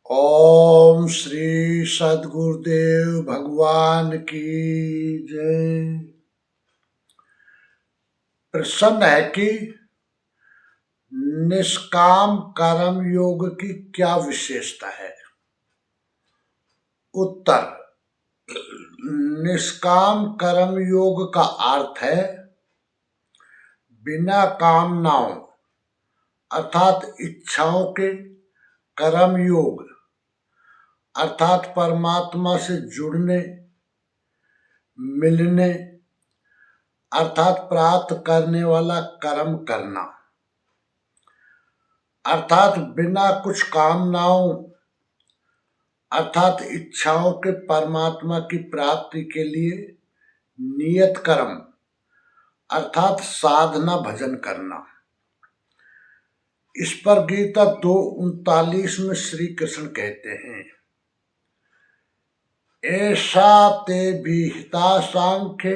ओम श्री सद्गुरुदेव भगवान की जय। प्रश्न है कि निष्काम कर्म योग की क्या विशेषता है। उत्तर, निष्काम कर्म योग का अर्थ है बिना कामनाओं अर्थात इच्छाओं के कर्म योग अर्थात परमात्मा से जुड़ने, मिलने अर्थात प्राप्त करने वाला कर्म करना, अर्थात बिना कुछ कामनाओं अर्थात इच्छाओं के परमात्मा की प्राप्ति के लिए नियत कर्म अर्थात साधना भजन करना। इस पर गीता 2:39 में श्री कृष्ण कहते हैं, ऐसा ते विहिता सांख्ये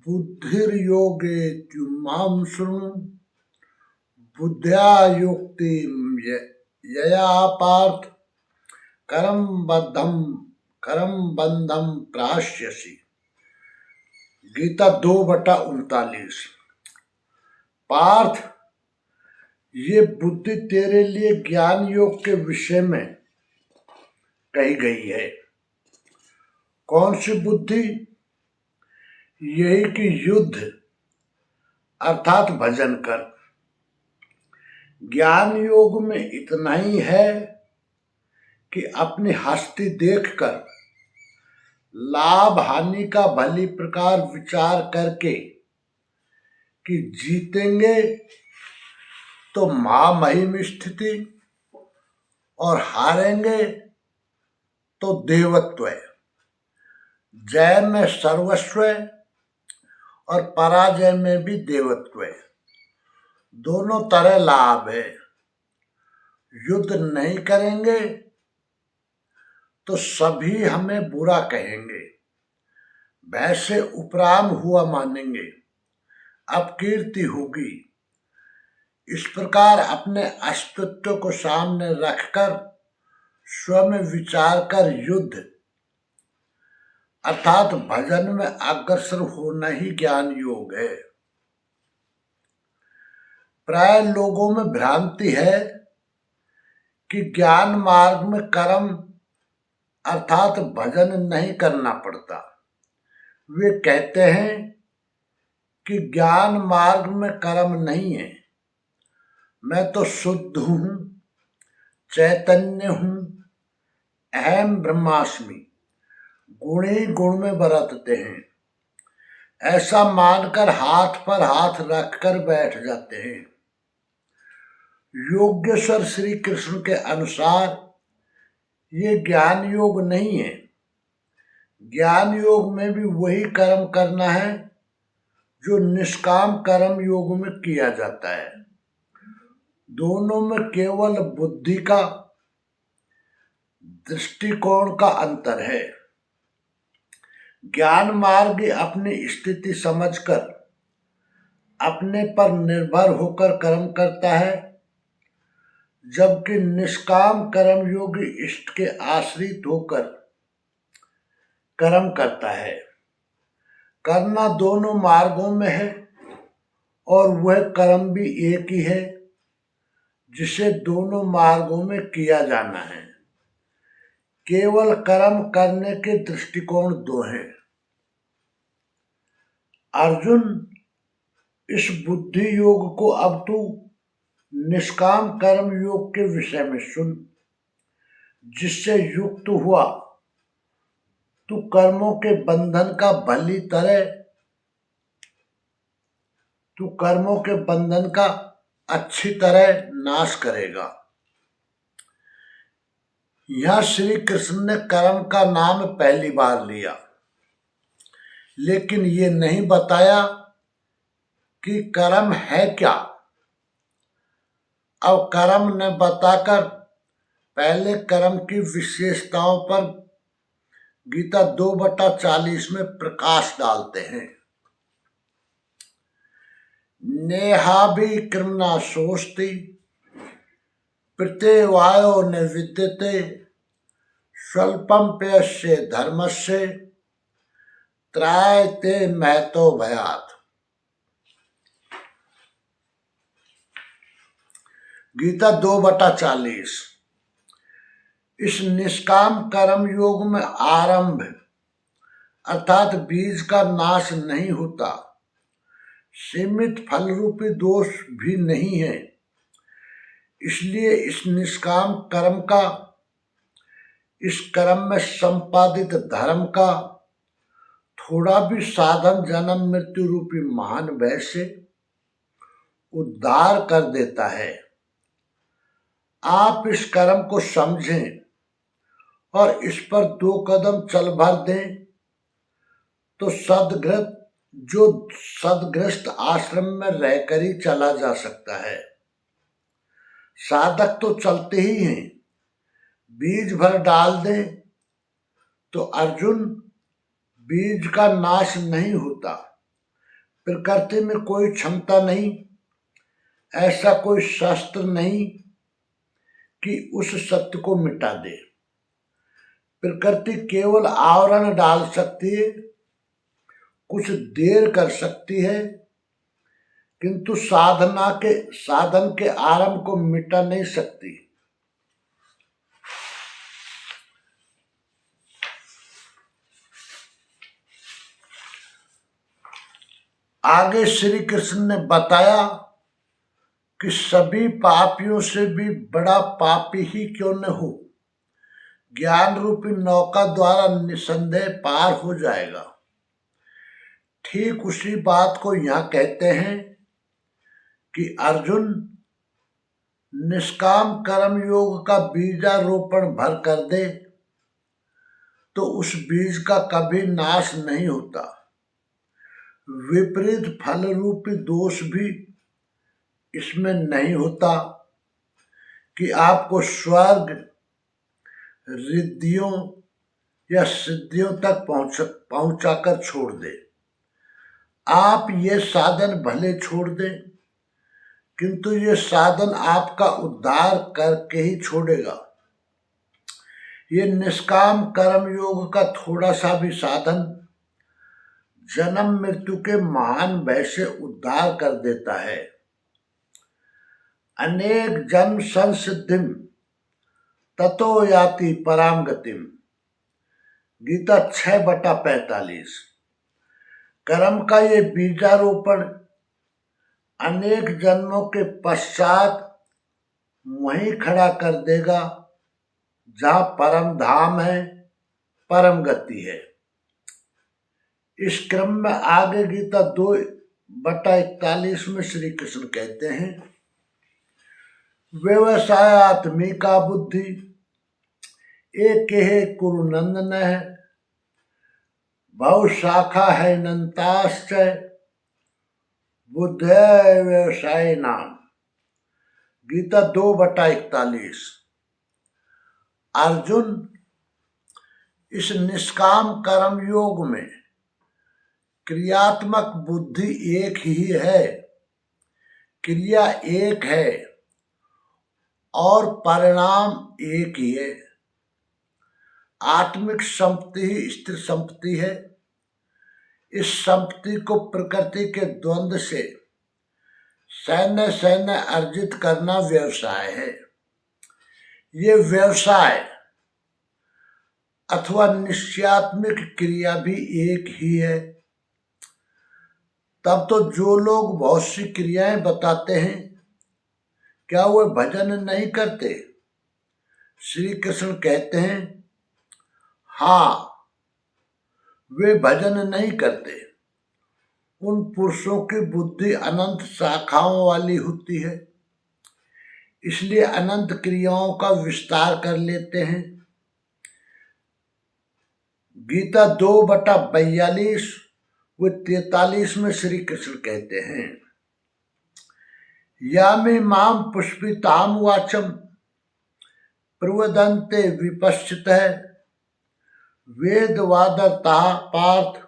बुद्धिर्योगे त्युमां शृणु बुद्ध्या युक्ति यया पार्थ कर्म बंधम प्राश्यसि। गीता 2:39। पार्थ, ये बुद्धि तेरे लिए ज्ञान योग के विषय में कही गई है। कौन सी बुद्धि? यही कि युद्ध अर्थात भजन कर। ज्ञान योग में इतना ही है कि अपनी हस्ती देखकर लाभ हानि का भली प्रकार विचार करके कि जीतेंगे तो महामहिम स्थिति और हारेंगे तो देवत्व, जय में सर्वस्व और पराजय में भी देवत्व, दोनों तरह लाभ है। युद्ध नहीं करेंगे तो सभी हमें बुरा कहेंगे, वैसे उपराम हुआ मानेंगे, अपकीर्ति होगी। इस प्रकार अपने अस्तित्व को सामने रखकर स्वयं विचार कर युद्ध अर्थात भजन में अग्रसर होना ही ज्ञान योग है। प्राय लोगों में भ्रांति है कि ज्ञान मार्ग में कर्म अर्थात भजन नहीं करना पड़ता। वे कहते हैं कि ज्ञान मार्ग में कर्म नहीं है, मैं तो शुद्ध हूं, चैतन्य हूं, अहम ब्रह्मास्मि, गुण ही गुण में बरतते हैं, ऐसा मानकर हाथ पर हाथ रखकर बैठ जाते हैं। योगेश्वर श्री कृष्ण के अनुसार ये ज्ञान योग नहीं है। ज्ञान योग में भी वही कर्म करना है जो निष्काम कर्म योग में किया जाता है। दोनों में केवल बुद्धि का दृष्टिकोण का अंतर है। ज्ञान मार्ग अपनी स्थिति समझकर अपने पर निर्भर होकर कर्म करता है, जबकि निष्काम कर्म योगी इष्ट के आश्रित होकर कर्म करता है। करना दोनों मार्गों में है और वह कर्म भी एक ही है जिसे दोनों मार्गों में किया जाना है। केवल कर्म करने के दृष्टिकोण दो हैं। अर्जुन, इस बुद्धि योग को अब तू निष्काम कर्म योग के विषय में सुन, जिससे युक्त हुआ तू कर्मों के बंधन का अच्छी तरह नाश करेगा। यह श्री कृष्ण ने कर्म का नाम पहली बार लिया, लेकिन ये नहीं बताया कि कर्म है क्या। अब कर्म ने बताकर पहले कर्म की विशेषताओं पर गीता 2:40 में प्रकाश डालते हैं। नेहाभिक्रमना सोस्ति प्रत्यवायो न विद्यते स्वल्पम प्यस्य धर्मस्य त्रायते महतो भयात्। गीता 2/40। इस निष्काम कर्म योग में आरंभ अर्थात बीज का नाश नहीं होता, सीमित फल रूपी दोष भी नहीं है। इसलिए इस निष्काम कर्म का, इस कर्म में संपादित धर्म का थोड़ा भी साधन जन्म मृत्यु रूपी महान भय से उद्धार कर देता है। आप इस कर्म को समझें और इस पर 2 कदम चल भर दें तो सदग्रस्त आश्रम में रहकर ही चला जा सकता है। साधक तो चलते ही हैं, बीज भर डाल दें तो अर्जुन बीज का नाश नहीं होता। प्रकृति में कोई क्षमता नहीं, ऐसा कोई शस्त्र नहीं कि उस सत्य को मिटा दे। प्रकृति केवल आवरण डाल सकती है, कुछ देर कर सकती है, किंतु साधन के आरंभ को मिटा नहीं सकती। आगे श्री कृष्ण ने बताया कि सभी पापियों से भी बड़ा पापी ही क्यों न हो, ज्ञान रूपी नौका द्वारा निसंदेह पार हो जाएगा। ठीक उसी बात को यहां कहते हैं कि अर्जुन निष्काम कर्म योग का बीजारोपण भर कर दे तो उस बीज का कभी नाश नहीं होता। विपरीत फल रूपी दोष भी इसमें नहीं होता कि आपको स्वर्ग, रिद्धियों या सिद्धियों तक पहुंचाकर छोड़ दे। आप ये साधन भले छोड़ दें, किंतु ये साधन आपका उद्धार करके ही छोड़ेगा। ये निष्काम कर्म योग का थोड़ा सा भी साधन जन्म मृत्यु के महान भय से उद्धार कर देता है। अनेक जन्म संसिद्धिम ततो याति पराम गतिम। गीता 6/45। कर्म का ये बीजारोपण अनेक जन्मों के पश्चात वहीं खड़ा कर देगा जहां परम धाम है, परम गति है। इस क्रम में आगे गीता 2/41 में श्री कृष्ण कहते हैं, व्यवसायात्मिका बुद्धि एक कुरु नंदन बहु शाखा है नंताश्च बुद्ध व्यवसाय नाम। गीता 2/41। अर्जुन, इस निष्काम कर्म योग में क्रियात्मक बुद्धि एक ही है, क्रिया एक है और परिणाम एक ही है। आत्मिक संपत्ति ही स्थिर संपत्ति है। इस संपत्ति को प्रकृति के द्वंद्व से सैन्य अर्जित करना व्यवसाय है। ये व्यवसाय अथवा निश्चयात्मिक क्रिया भी एक ही है। तब तो जो लोग बहुत सी क्रियाएं बताते हैं, क्या वे भजन नहीं करते? श्री कृष्ण कहते हैं, हाँ, वे भजन नहीं करते। उन पुरुषों की बुद्धि अनंत शाखाओं वाली होती है, इसलिए अनंत क्रियाओं का विस्तार कर लेते हैं। गीता 2/42 व 43 में श्री कृष्ण कहते हैं, यामे माम पुष्पिताम वाचम प्रवदन्ते विपश्चितः वेदवादता पार्थ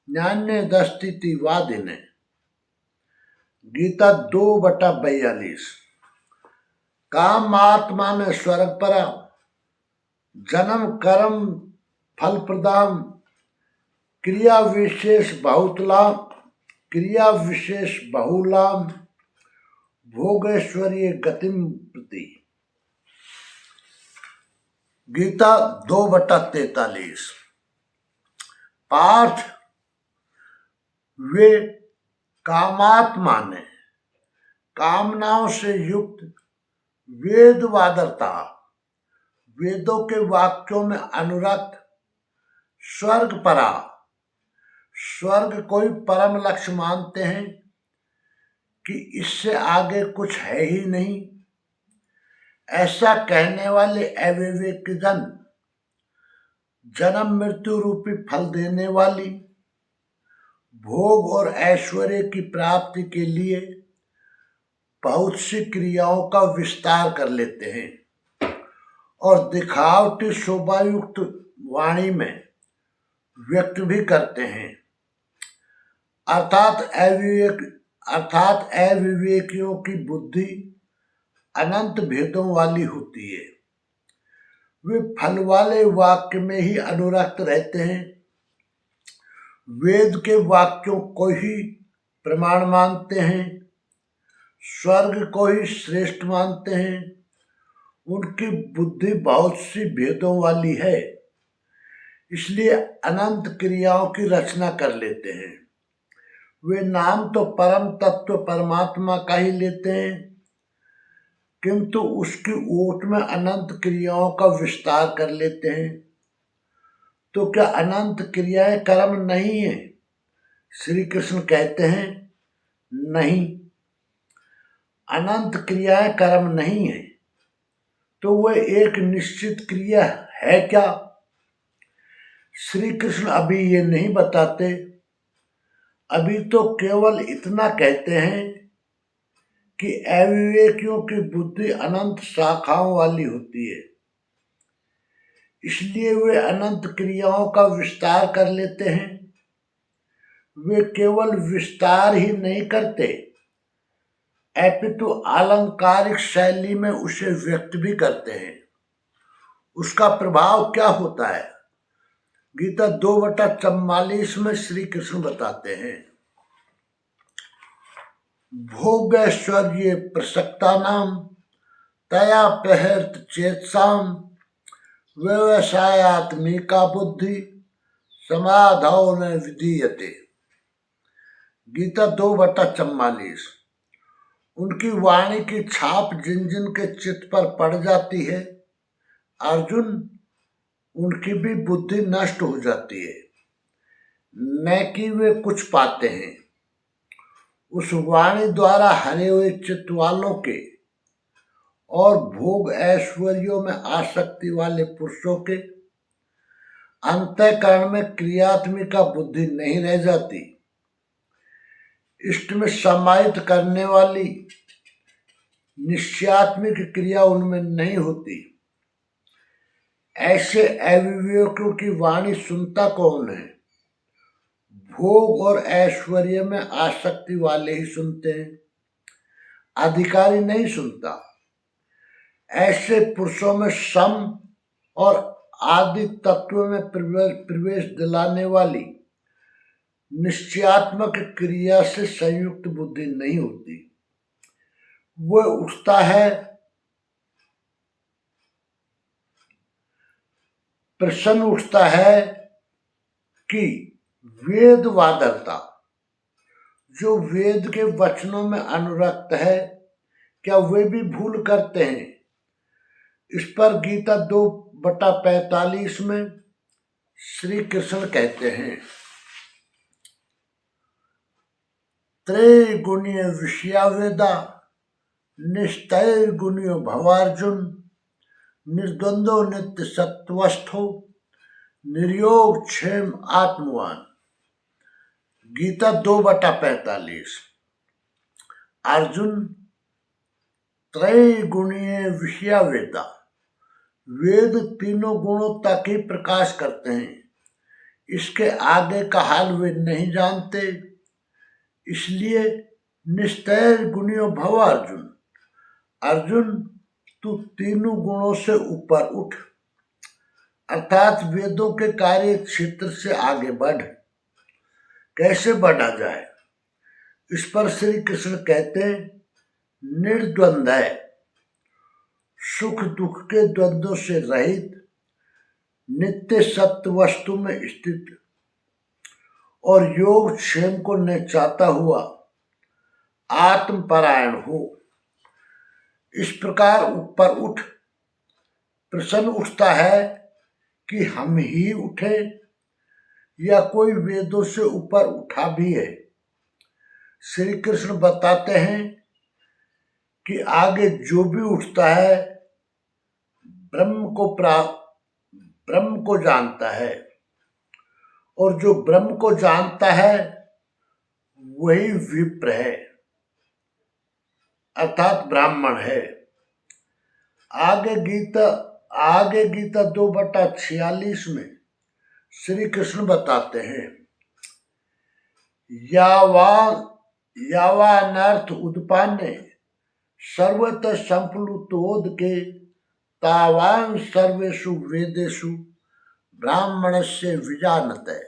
न्यान्यदस्तिति वादिने। गीता 2/42। काम आत्मा ने स्वर्ग परा, जन्म कर्म फल प्रदान, क्रिया विशेष बहुतलाम, क्रिया विशेष बहुलाम, भोगेश्वरीय गतिम प्रति। गीता 2/43। पार्थ, वे कामात्मा ने कामनाओं से युक्त वेदवादरता, वेदों के वाक्यों में अनुरक्त, स्वर्ग परा, स्वर्ग कोई परम लक्ष्य मानते हैं कि इससे आगे कुछ है ही नहीं, ऐसा कहने वाले अविवेक जन जन्म मृत्यु रूपी फल देने वाली भोग और ऐश्वर्य की प्राप्ति के लिए बहुत सी क्रियाओं का विस्तार कर लेते हैं और दिखावटी शोभायुक्त वाणी में व्यक्त भी करते हैं। अर्थात अविवेकियों की बुद्धि अनंत भेदों वाली होती है। वे फल वाले वाक्य में ही अनुरक्त रहते हैं, वेद के वाक्यों को ही प्रमाण मानते हैं, स्वर्ग को ही श्रेष्ठ मानते हैं। उनकी बुद्धि बहुत सी भेदों वाली है, इसलिए अनंत क्रियाओं की रचना कर लेते हैं। वे नाम तो परम तत्व परमात्मा का ही लेते हैं, किंतु उसकी ओट में अनंत क्रियाओं का विस्तार कर लेते हैं। तो क्या अनंत क्रियाएं कर्म नहीं है? श्री कृष्ण कहते हैं नहीं, अनंत क्रियाएं कर्म नहीं है। तो वह एक निश्चित क्रिया है क्या? श्री कृष्ण अभी ये नहीं बताते, अभी तो केवल इतना कहते हैं कि अविवेकियों की बुद्धि अनंत शाखाओं वाली होती है, इसलिए वे अनंत क्रियाओं का विस्तार कर लेते हैं। वे केवल विस्तार ही नहीं करते, अपितु अलंकारिक शैली में उसे व्यक्त भी करते हैं। उसका प्रभाव क्या होता है? गीता 2/44 में श्री कृष्ण बताते हैं, भोगैश्वर्य प्रसक्ता नाम तया प्रहृत चेतसाम व्यवसायात्मिका बुद्धि समाधौ न विधीयते। गीता 2/44। उनकी वाणी की छाप जिन जिन के चित्त पर पड़ जाती है, अर्जुन, उनकी भी बुद्धि नष्ट हो जाती है, न कि वे कुछ पाते हैं। उस वाणी द्वारा हरे हुए चित्त वालों के और भोग ऐश्वर्यों में आसक्ति वाले पुरुषों के अंतःकरण में क्रियात्मिका बुद्धि नहीं रह जाती। इष्ट में समाहित करने वाली निश्चयात्मिक क्रिया उनमें नहीं होती। ऐसे अविवेकियों की वाणी सुनता कौन है? भोग और ऐश्वर्य में आसक्ति वाले ही सुनते हैं, अधिकारी नहीं सुनता। ऐसे पुरुषों में सम और आदि तत्व में प्रवेश दिलाने वाली निश्चयात्मक क्रिया से संयुक्त बुद्धि नहीं होती। वह उठता है, प्रश्न उठता है कि वेदवादरता, जो वेद के वचनों में अनुरक्त है, क्या वे भी भूल करते हैं? इस पर गीता 2/45 में श्री कृष्ण कहते हैं, त्रैगुण्य विषया वेदा निस्तैर्गुण्यो भवार्जुन निर्द्वंदो नित्य सत्वस्थो निर्योग क्षेम आत्मवान। गीता 2/45। अर्जुन, त्रैगुणीय विषया वेदा, वेद तीनों गुणों तक ही प्रकाश करते हैं, इसके आगे का हाल वे नहीं जानते। इसलिए निस्तैर गुणियो भव अर्जुन, अर्जुन, तू तीनों गुणों से ऊपर उठ, अर्थात वेदों के कार्य क्षेत्र से आगे बढ़। कैसे बढ़ा जाए, इस पर श्री कृष्ण कहते हैं, निर्द्वंद है, सुख दुख के द्वंद्वों से रहित, नित्य सत्य वस्तु में स्थित और योग क्षेम को नचाता हुआ आत्मपरायण हो। इस प्रकार ऊपर उठ, प्रश्न उठता है कि हम ही उठे या कोई वेदों से ऊपर उठा भी है। श्री कृष्ण बताते हैं कि आगे जो भी उठता है ब्रह्म को जानता है, और जो ब्रह्म को जानता है वही विप्र है, अर्थात ब्राह्मण है। आगे गीता 2/46 में श्री कृष्ण बताते हैं, यावानर्थ उद्पान्ने सर्वतः संप्लुतोद के तावान सर्वेषु वेदेषु ब्राह्मणस्य विजानते।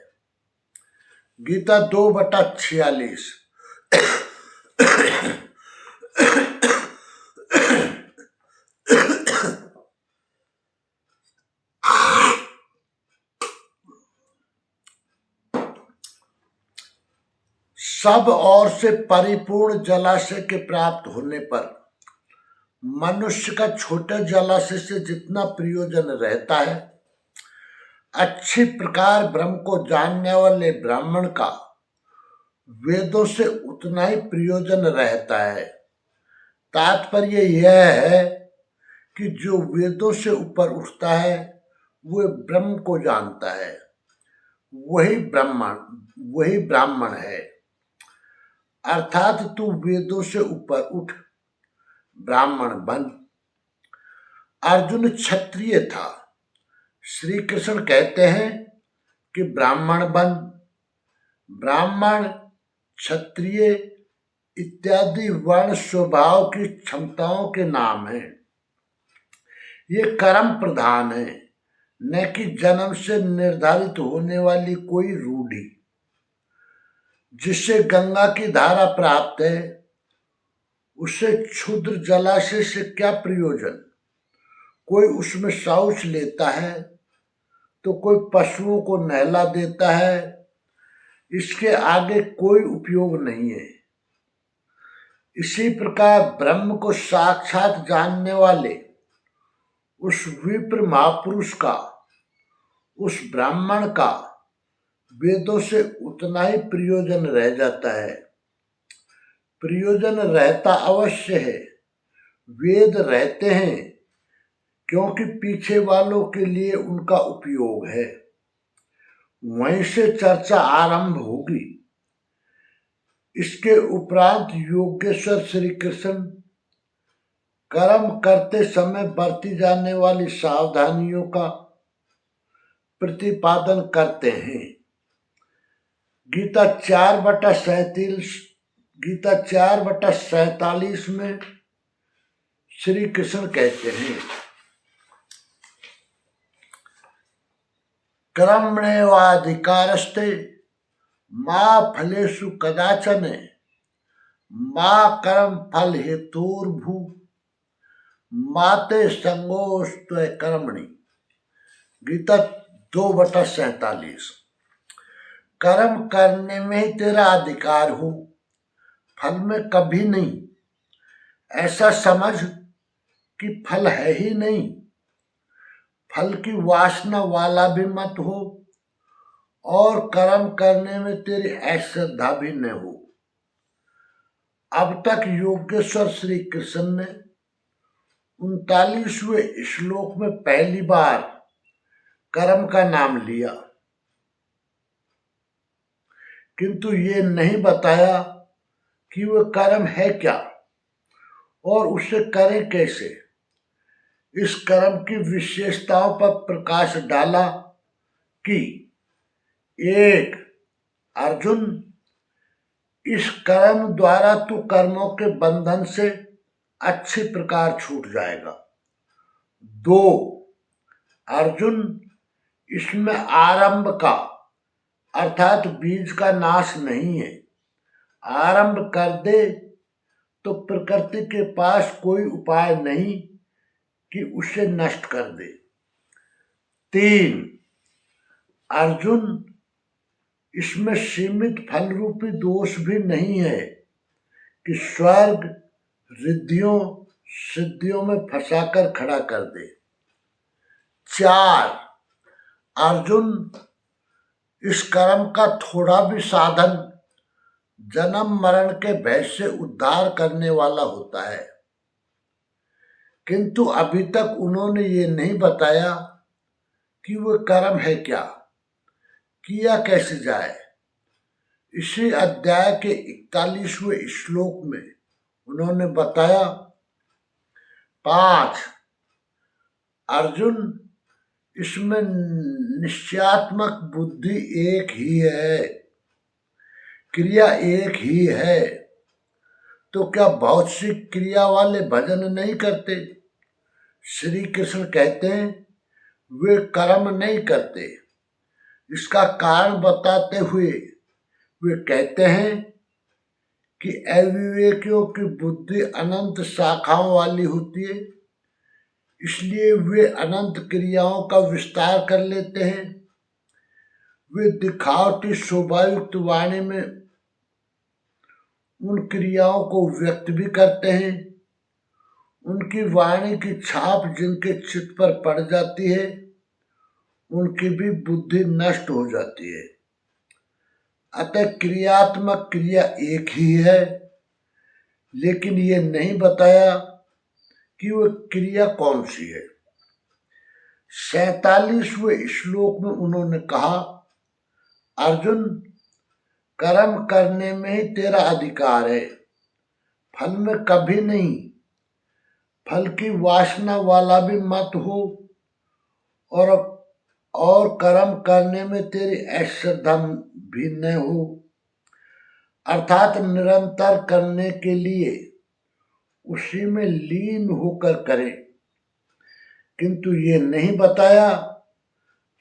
गीता 2/46। सब ओर से परिपूर्ण जलाशय के प्राप्त होने पर मनुष्य का छोटे जलाशय से जितना प्रयोजन रहता है, अच्छी प्रकार ब्रह्म को जानने वाले ब्राह्मण का वेदों से उतना ही प्रयोजन रहता है। तात्पर्य यह है कि जो वेदों से ऊपर उठता है वह ब्रह्म को जानता है, वही ब्राह्मण है। अर्थात तू वेदों से ऊपर उठ, ब्राह्मण बन। अर्जुन क्षत्रिय था, श्री कृष्ण कहते हैं कि ब्राह्मण बन। ब्राह्मण, क्षत्रिय इत्यादि वर्ण स्वभाव की क्षमताओं के नाम हैं। ये कर्म प्रधान है, न कि जन्म से निर्धारित होने वाली कोई रूढ़ी। जिससे गंगा की धारा प्राप्त है उससे क्षुद्र जलाशय से क्या प्रयोजन। कोई उसमें शौच लेता है तो कोई पशुओं को नहला देता है, इसके आगे कोई उपयोग नहीं है। इसी प्रकार ब्रह्म को साक्षात जानने वाले उस विप्र महापुरुष का, उस ब्राह्मण का वेदों से उतना ही प्रयोजन रह जाता है। प्रयोजन रहता अवश्य है, वेद रहते हैं क्योंकि पीछे वालों के लिए उनका उपयोग है। वहीं से चर्चा आरंभ होगी। इसके उपरांत योगेश्वर श्री कृष्ण कर्म करते समय बरती जाने वाली सावधानियों का प्रतिपादन करते हैं। गीता 4/47 में श्री कृष्ण कहते हैं, कर्मण्येवाधिकारस्ते मा फलेषु कदाचन मा कर्म फल हेतुर्भू माते संगोस्त्व कर्मणि। गीता 2/47। कर्म करने में ही तेरा अधिकार हो, फल में कभी नहीं। ऐसा समझ कि फल है ही नहीं, फल की वासना वाला भी मत हो और कर्म करने में तेरी अश्रद्धा भी न हो। अब तक योगेश्वर श्री कृष्ण ने 39वें श्लोक में पहली बार कर्म का नाम लिया, किंतु ये नहीं बताया कि वह कर्म है क्या और उसे करें कैसे। इस कर्म की विशेषताओं पर प्रकाश डाला कि 1. अर्जुन, इस कर्म द्वारा तू कर्मों के बंधन से अच्छी प्रकार छूट जाएगा। 2 अर्जुन, इसमें आरंभ का अर्थात बीज का नाश नहीं है। आरंभ कर दे तो प्रकृति के पास कोई उपाय नहीं कि उसे नष्ट कर दे। 3 अर्जुन, इसमें सीमित फल रूपी दोष भी नहीं है कि स्वर्ग रिद्धियों सिद्धियों में फंसाकर खड़ा कर दे। 4 अर्जुन, इस कर्म का थोड़ा भी साधन जन्म मरण के भय से उद्धार करने वाला होता है, किंतु अभी तक उन्होंने ये नहीं बताया कि वह कर्म है क्या, किया कैसे जाए। इसी अध्याय के 41वें श्लोक में उन्होंने बताया। 5 अर्जुन, इसमें निश्चयात्मक बुद्धि एक ही है, क्रिया एक ही है, तो क्या बहुत सी क्रिया वाले भजन नहीं करते? श्री कृष्ण कहते हैं वे कर्म नहीं करते। इसका कारण बताते हुए वे कहते हैं कि अविवेकियों की बुद्धि अनंत शाखाओं वाली होती है, इसलिए वे अनंत क्रियाओं का विस्तार कर लेते हैं। वे दिखावटी शोभायुक्त वाणी में उन क्रियाओं को व्यक्त भी करते हैं। उनकी वाणी की छाप जिनके चित्त पर पड़ जाती है, उनकी भी बुद्धि नष्ट हो जाती है। अतः क्रियात्मक क्रिया एक ही है, लेकिन ये नहीं बताया कि वह क्रिया कौन सी है। 47वें श्लोक में उन्होंने कहा, अर्जुन, कर्म करने में ही तेरा अधिकार है, फल में कभी नहीं। फल की वासना वाला भी मत हो और कर्म करने में तेरी अश्रद्धा भी न हो, अर्थात निरंतर करने के लिए उसी में लीन होकर करे। किंतु ये नहीं बताया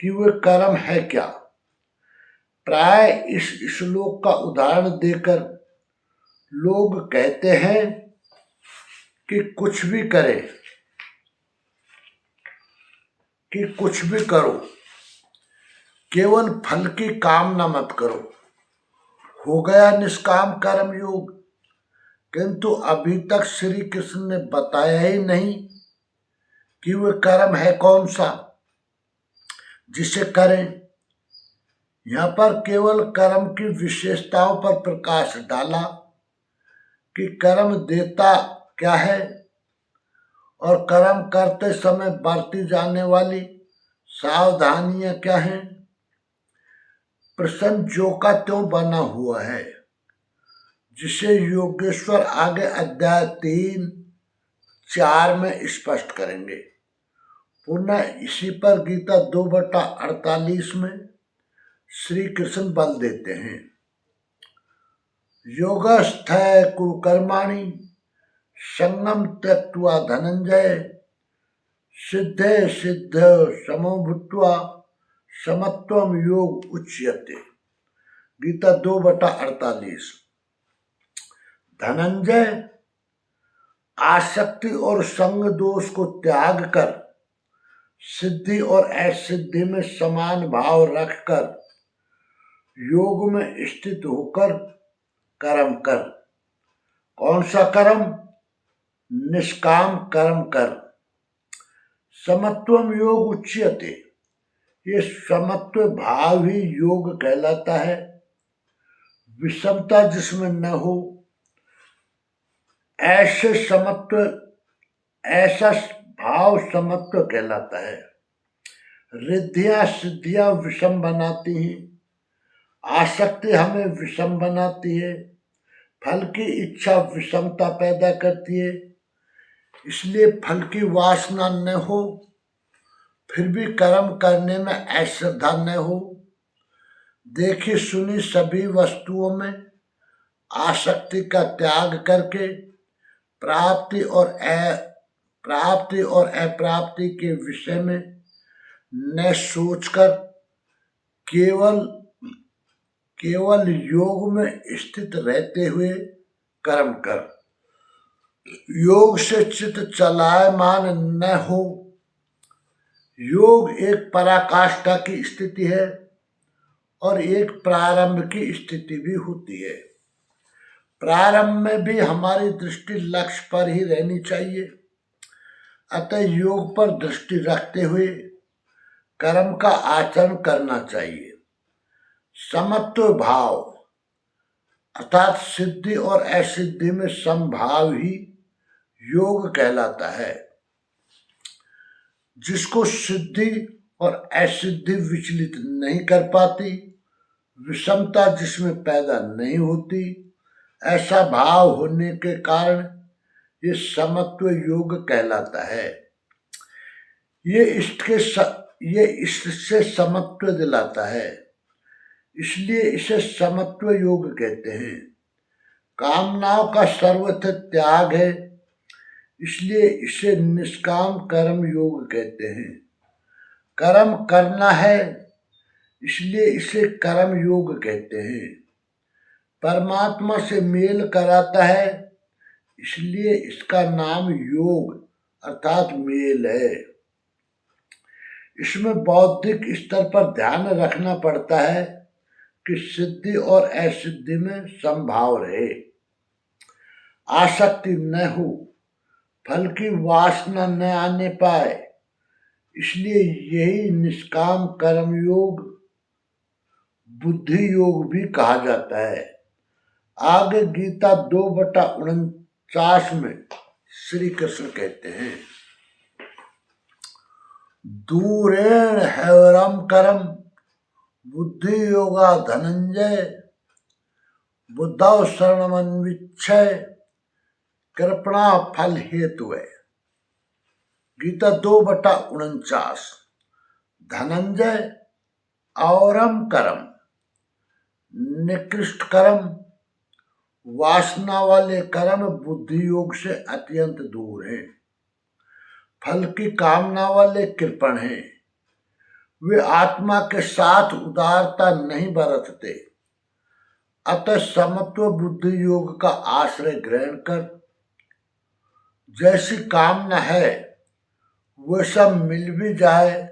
कि वे कर्म है क्या। प्राय इस श्लोक का उदाहरण देकर लोग कहते हैं कि कुछ भी करे, कि कुछ भी करो, केवल फल की कामना मत करो, हो गया निष्काम कर्म योग। किंतु अभी तक श्री कृष्ण ने बताया ही नहीं कि वह कर्म है कौन सा जिसे करें। यहाँ पर केवल कर्म की विशेषताओं पर प्रकाश डाला कि कर्म देता क्या है और कर्म करते समय बरती जाने वाली सावधानियां क्या हैं। प्रश्न जो का त्यों बना हुआ है, जिसे योगेश्वर आगे अध्याय 3-4 में स्पष्ट करेंगे। पुनः इसी पर गीता 2/48 में श्री कृष्ण बल देते हैं, योगस्थै कुकर्माणि संगम त्यक्त्वा धनंजय सिद्धे सिद्ध समो भूत्वा समत्वम योग उच्यते। गीता 2/48। धनंजय, आसक्ति और संग दोष को त्याग कर सिद्धि और असिद्धि में समान भाव रखकर योग में स्थित होकर कर्म कर। कौन सा कर्म? निष्काम कर्म कर। समत्वम योग उच्यते, ये समत्व भाव ही योग कहलाता है। विषमता जिसमें न हो, ऐसे समत्व, ऐसा भाव समत्व कहलाता है। रिद्धियां सिद्धियां विषम बनाती हैं, आसक्ति हमें विषम बनाती है, फल की इच्छा विषमता पैदा करती है। इसलिए फल की वासना न हो, फिर भी कर्म करने में अश्रद्धा न हो। देखी सुनी सभी वस्तुओं में आसक्ति का त्याग करके प्राप्ति और प्राप्ति और अप्राप्ति के विषय में न सोचकर केवल केवल योग में स्थित रहते हुए कर्म कर। योग से चित्त चलायमान न हो। योग एक पराकाष्ठा की स्थिति है और एक प्रारंभ की स्थिति भी होती है। प्रारंभ में भी हमारी दृष्टि लक्ष्य पर ही रहनी चाहिए। अतः योग पर दृष्टि रखते हुए कर्म का आचरण करना चाहिए। समत्व भाव अर्थात सिद्धि और असिद्धि में समभाव ही योग कहलाता है। जिसको सिद्धि और असिद्धि विचलित नहीं कर पाती, विषमता जिसमें पैदा नहीं होती, ऐसा भाव होने के कारण ये समत्व योग कहलाता है। ये इष्ट से समत्व दिलाता है, इसलिए इसे समत्व योग कहते हैं। कामनाओं का सर्वथा त्याग है, इसलिए इसे निष्काम कर्म योग कहते हैं। कर्म करना है, इसलिए इसे कर्म योग कहते हैं। परमात्मा से मेल कराता है, इसलिए इसका नाम योग अर्थात मेल है। इसमें बौद्धिक स्तर पर ध्यान रखना पड़ता है कि सिद्धि और असिद्धि में समभाव रहे, आसक्ति न हो, फल की वासना न आने पाए। इसलिए यही निष्काम कर्म योग बुद्धि योग भी कहा जाता है। आगे गीता 2:49 में श्री कृष्ण कहते हैं, दूरेण हैवरम करम बुद्धि योगा धनंजय बुद्धौ शरणमन्विच्छय कृपणा फल हेतु है। गीता 2:49। धनंजय औरम करम निकृष्ट कर्म, वासना वाले कर्म बुद्धि योग से अत्यंत दूर हैं। फल की कामना वाले कृपण हैं, वे आत्मा के साथ उदारता नहीं बरतते। अतः समत्व बुद्धि योग का आश्रय ग्रहण कर जैसी कामना है वह सब मिल भी जाए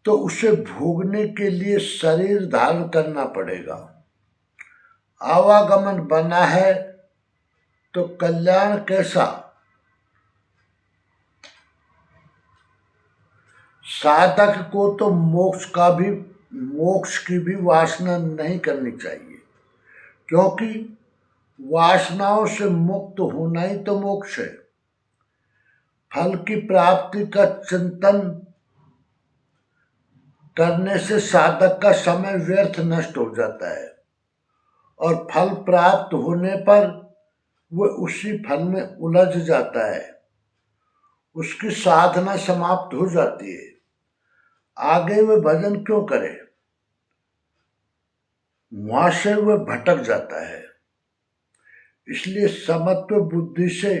तो उसे भोगने के लिए शरीर धारण करना पड़ेगा। आवागमन बना है तो कल्याण कैसा। साधक को तो मोक्ष की भी वासना नहीं करनी चाहिए, क्योंकि वासनाओं से मुक्त होना ही तो मोक्ष है। फल की प्राप्ति का चिंतन करने से साधक का समय व्यर्थ नष्ट हो जाता है और फल प्राप्त होने पर वह उसी फल में उलझ जाता है, उसकी साधना समाप्त हो जाती है। आगे वह भजन क्यों करे, वहां से वह भटक जाता है। इसलिए समत्व बुद्धि से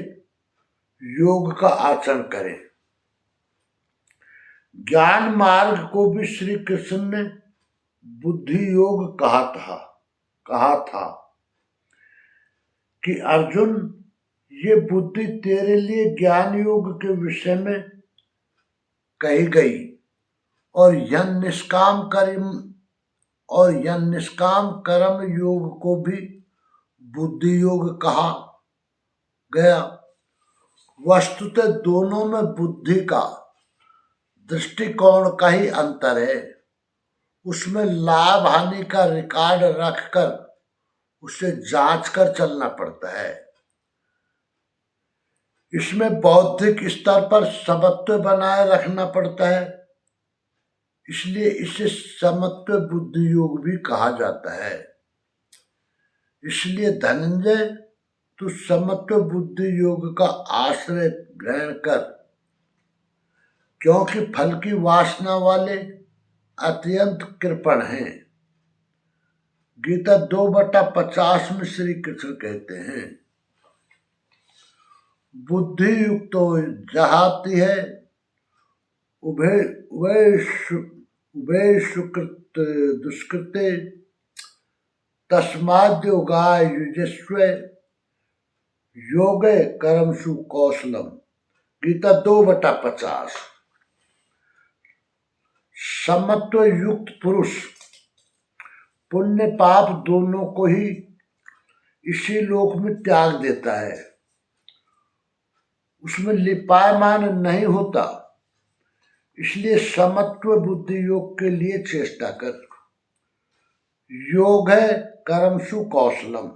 योग का आचरण करें। ज्ञान मार्ग को भी श्री कृष्ण ने बुद्धि योग कहा था कि अर्जुन, ये बुद्धि तेरे लिए ज्ञान योग के विषय में कही गई और यह निष्काम कर्म योग को भी बुद्धि योग कहा गया। वस्तुतः दोनों में बुद्धि का दृष्टिकोण का ही अंतर है। उसमें लाभ हानि का रिकॉर्ड रखकर उसे जांच कर चलना पड़ता है। इसमें बौद्धिक स्तर पर समत्व बनाए रखना पड़ता है, इसलिए इसे समत्व बुद्धि योग भी कहा जाता है। इसलिए धनंजय, तू समत्व बुद्धि योग का आश्रय ग्रहण कर, क्योंकि फल की वासना वाले अत्यंत कृपण हैं। गीता 2:50 में श्री कृष्ण कहते हैं, बुद्धि युक्त जहाती है, उभय उभय उभय सुकृत दुष्कृते, तस्माद् योगाय युजस्व योगे कर्मसु कौशलम। गीता 2/50। समत्व युक्त पुरुष पुण्य पाप दोनों को ही इसी लोक में त्याग देता है, उसमें लिपायमान नहीं होता। इसलिए समत्व बुद्धि योग के लिए चेष्टा कर। योग है कर्मसु कौशलम।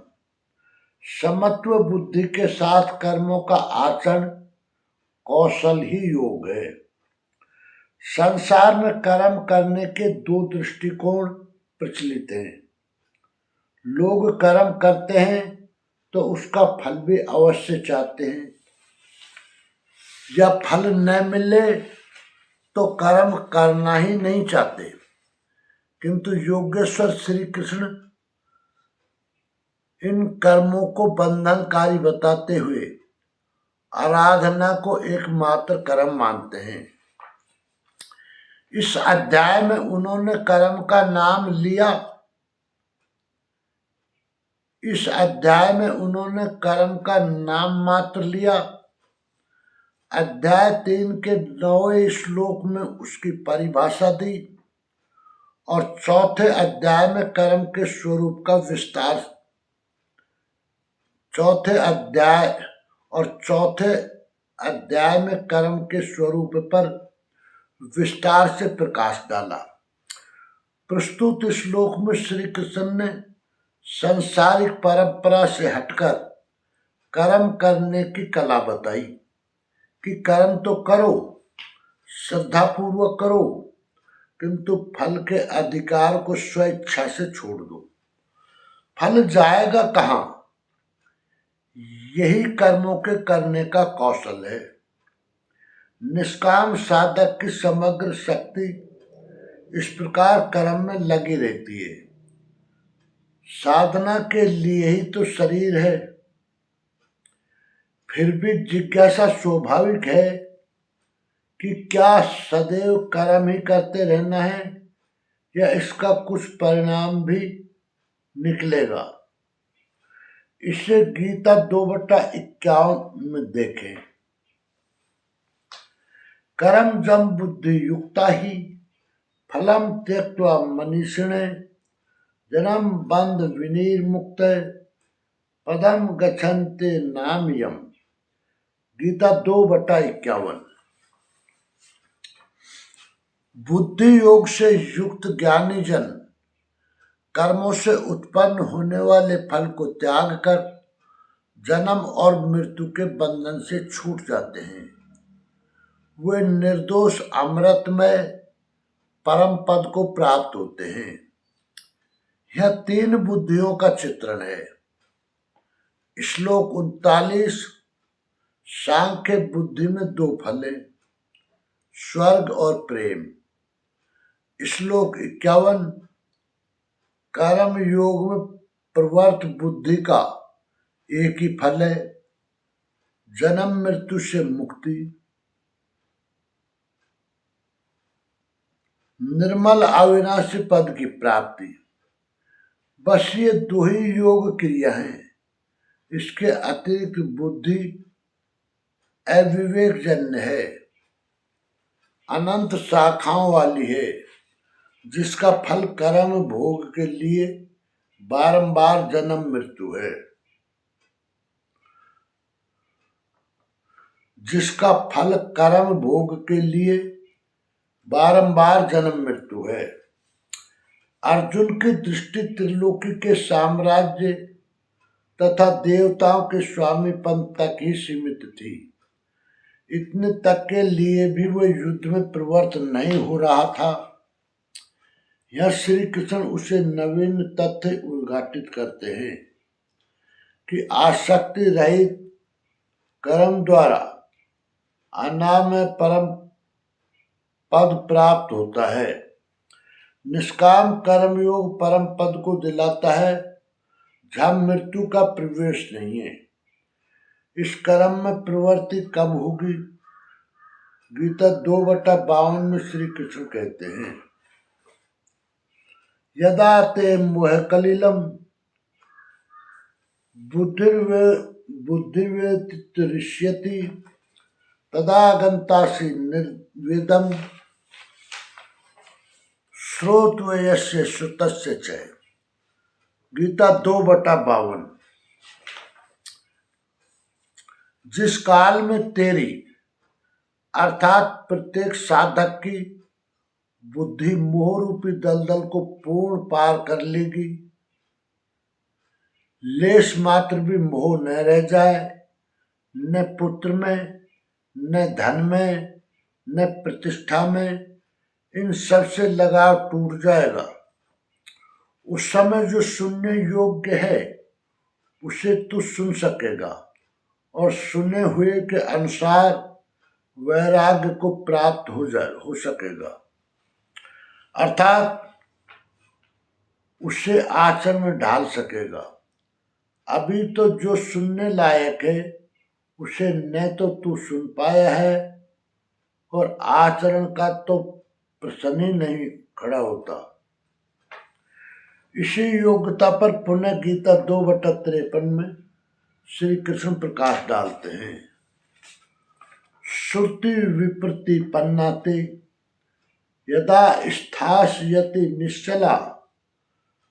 समत्व बुद्धि के साथ कर्मों का आचरण कौशल ही योग है। संसार में कर्म करने के दो दृष्टिकोण प्रचलित हैं। लोग कर्म करते हैं तो उसका फल भी अवश्य चाहते हैं, या फल न मिले तो कर्म करना ही नहीं चाहते। किंतु योगेश्वर श्री कृष्ण इन कर्मों को बंधनकारी बताते हुए आराधना को एकमात्र कर्म मानते हैं। इस अध्याय में उन्होंने कर्म का नाम लिया। इस अध्याय में उन्होंने कर्म का नाम मात्र लिया। अध्याय 3 के 9वें श्लोक में उसकी परिभाषा दी और चौथे अध्याय में कर्म के स्वरूप का विस्तार चौथे अध्याय में कर्म के स्वरूप पर विस्तार से प्रकाश डाला। प्रस्तुत श्लोक में श्री कृष्ण ने सांसारिक परंपरा से हटकर कर्म करने की कला बताई कि कर्म तो करो, श्रद्धापूर्वक करो, किंतु फल के अधिकार को स्वेच्छा से छोड़ दो। फल जाएगा कहाँ? यही कर्मों के करने का कौशल है। निष्काम साधक की समग्र शक्ति इस प्रकार कर्म में लगी रहती है। साधना के लिए ही तो शरीर है। फिर भी जिज्ञासा स्वाभाविक है कि क्या सदैव कर्म ही करते रहना है या इसका कुछ परिणाम भी निकलेगा। इसे गीता 2/51 में देखें। कर्म जम बुद्धि युक्ता ही फलम त्यक्त्वा मनीषिणे जन्म बंध विनिर्मुक्त पदम गच्छन्ते नामयम। गीता 2/51। बुद्धि योग से युक्त ज्ञानी जन कर्मों से उत्पन्न होने वाले फल को त्याग कर जन्म और मृत्यु के बंधन से छूट जाते हैं। वे निर्दोष अमृतमय परम पद को प्राप्त होते हैं। यह 3 बुद्धियों का चित्रण है। श्लोक 39। सांख्य बुद्धि में 2 फल हैं, स्वर्ग और प्रेम। श्लोक 51। कर्म योग में प्रवृत्त बुद्धि का एक ही फल है, जन्म मृत्यु से मुक्ति। निर्मल अविनाशी पद की प्राप्ति। बस ये 2 ही योग क्रिया हैं। इसके अतिरिक्त बुद्धि अविवेक जन्य है, अनंत शाखाओं वाली है, जिसका फल कर्म भोग के लिए बारंबार जन्म मृत्यु है। जिसका फल कर्म भोग के लिए बारंबार जन्म मृत्यु है। अर्जुन की दृष्टि त्रिलोकी के साम्राज्य तथा देवताओं के स्वामीपन तक ही सीमित थी। इतने तक के लिए भी वह युद्ध में प्रवृत्त नहीं हो रहा था। यह श्री कृष्ण उसे नवीन तथ्य उद्घाटित करते हैं कि आसक्ति रहित कर्म द्वारा अनामय परम पद प्राप्त होता है। निष्काम कर्मयोग परम पद को दिलाता है, जहां मृत्यु का प्रवेश नहीं है। इस कर्म में प्रवृत्ति कब होगी? गीता 2/52 में श्री कृष्ण कहते हैं, यदा ते मोह कलिलम बुद्धिर्व्यतिरिष्यति तदा गंतासि निर्वेदम श्रोतव्यस्य श्रुतस्य च। गीता 2/52। जिस काल में तेरी अर्थात प्रत्येक साधक की बुद्धि मोह रूपी दलदल को पूर्ण पार कर लेगी, लेश मात्र भी मोह न रह जाए, न पुत्र में, न धन में, न प्रतिष्ठा में, इन सब से लगाव टूट जाएगा। उस समय जो सुनने योग्य है उसे तू सुन सकेगा और सुने हुए के अनुसार वैराग्य को प्राप्त हो सकेगा, अर्थात उसे आचरण में ढाल सकेगा। अभी तो जो सुनने लायक है उसे न तो तू सुन पाया है और आचरण का तो प्रश्न ही नहीं खड़ा होता। इसी योग्यता पर पुनः गीता 2/53 में श्री कृष्ण प्रकाश डालते हैं, श्रुति विप्रतिपन्नाते यदा स्थास्यति निश्चला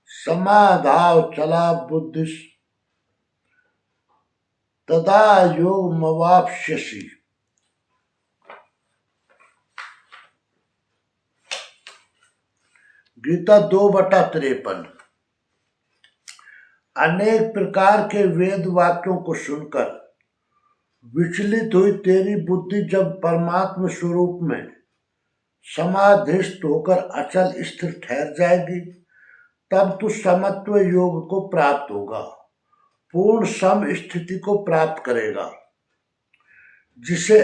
समाधाव चला बुद्धि तदा योगमवाप्स्यसि। गीता 2/53। अनेक प्रकार के वेद वाक्यों को सुनकर विचलित हुई तेरी बुद्धि जब परमात्मा स्वरूप में समाधिस्थ होकर अचल स्थिर ठहर जाएगी, तब तू समत्व योग को प्राप्त होगा, पूर्ण सम स्थिति को प्राप्त करेगा, जिसे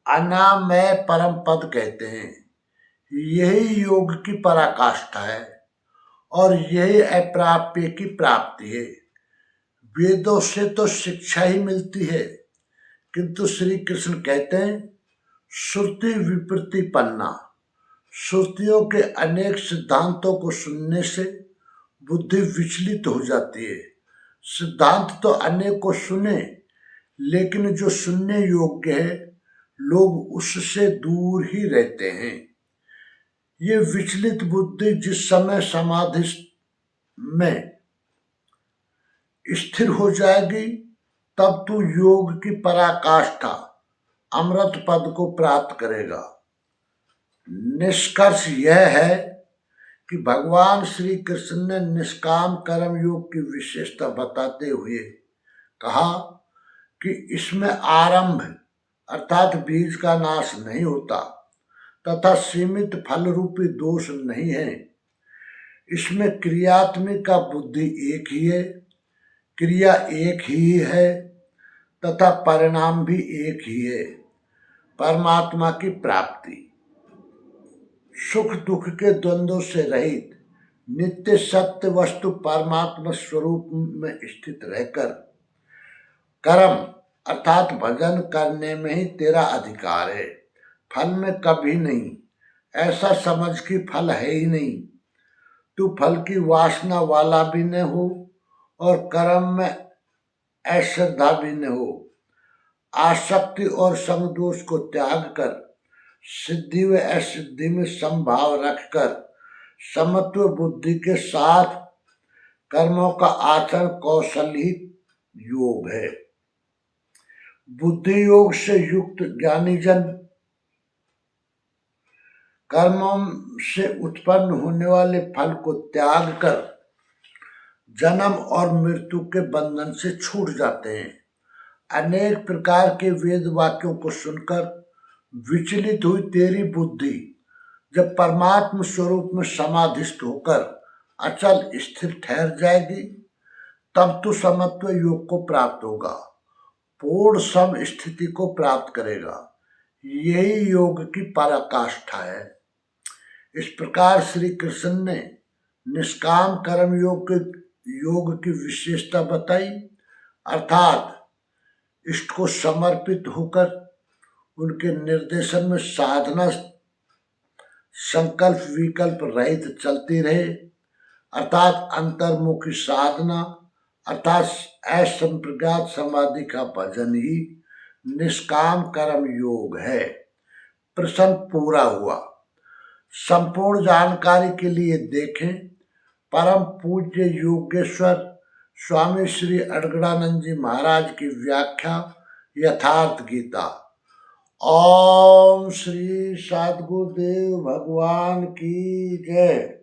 अनामय परम पद कहते हैं। यही योग की पराकाष्ठा है और यही अप्राप्य की प्राप्ति है। वेदों से तो शिक्षा ही मिलती है, किंतु श्री कृष्ण कहते हैं श्रुति विप्रतिपन्ना। श्रुतियों के अनेक सिद्धांतों को सुनने से बुद्धि विचलित हो जाती है। सिद्धांत तो अनेक को सुने, लेकिन जो सुनने योग्य है लोग उससे दूर ही रहते हैं। ये विचलित बुद्धि जिस समय समाधि में स्थिर हो जाएगी, तब तू योग की पराकाष्ठा अमृत पद को प्राप्त करेगा। निष्कर्ष यह है कि भगवान श्री कृष्ण ने निष्काम कर्म योग की विशेषता बताते हुए कहा कि इसमें आरंभ अर्थात बीज का नाश नहीं होता तथा सीमित फल रूपी दोष नहीं है। इसमें क्रियात्मिक का बुद्धि एक ही है, क्रिया एक ही है तथा परिणाम भी एक ही है, परमात्मा की प्राप्ति। सुख दुख के द्वंद्वों से रहित नित्य सत्य वस्तु परमात्मा स्वरूप में स्थित रहकर कर्म अर्थात भजन करने में ही तेरा अधिकार है, फल में कभी नहीं। ऐसा समझ कि फल है ही नहीं। तू फल की वासना वाला भी न हो और कर्म में अश्रद्धा भी न हो। आसक्ति और संगदोष को त्याग कर सिद्धि व असिद्धि में समभाव रखकर समत्व बुद्धि के साथ कर्मों का आचरण कौशल ही योग है। बुद्धि योग से युक्त ज्ञानी जन कर्मों से उत्पन्न होने वाले फल को त्याग कर जन्म और मृत्यु के बंधन से छूट जाते हैं। अनेक प्रकार के वेद वाक्यों को सुनकर विचलित हुई तेरी बुद्धि जब परमात्म स्वरूप में समाधिस्थ होकर अचल स्थिर ठहर जाएगी, तब तू समत्व योग को प्राप्त होगा, पूर्ण सम स्थिति को प्राप्त करेगा। यही योग की पराकाष्ठा है। इस प्रकार श्री कृष्ण ने निष्काम कर्म योग की विशेषता बताई, अर्थात इष्ट को समर्पित होकर उनके निर्देशन में साधना संकल्प विकल्प रहित चलती रहे, अर्थात अंतर्मुखी साधना अर्थात असंप्रज्ञात समाधि का भजन ही निष्काम कर्म योग है। प्रश्न पूरा हुआ। संपूर्ण जानकारी के लिए देखें परम पूज्य योगेश्वर स्वामी श्री अड़गड़ानंद जी महाराज की व्याख्या यथार्थ गीता। ओम श्री सद्गुरुदेव भगवान की जय।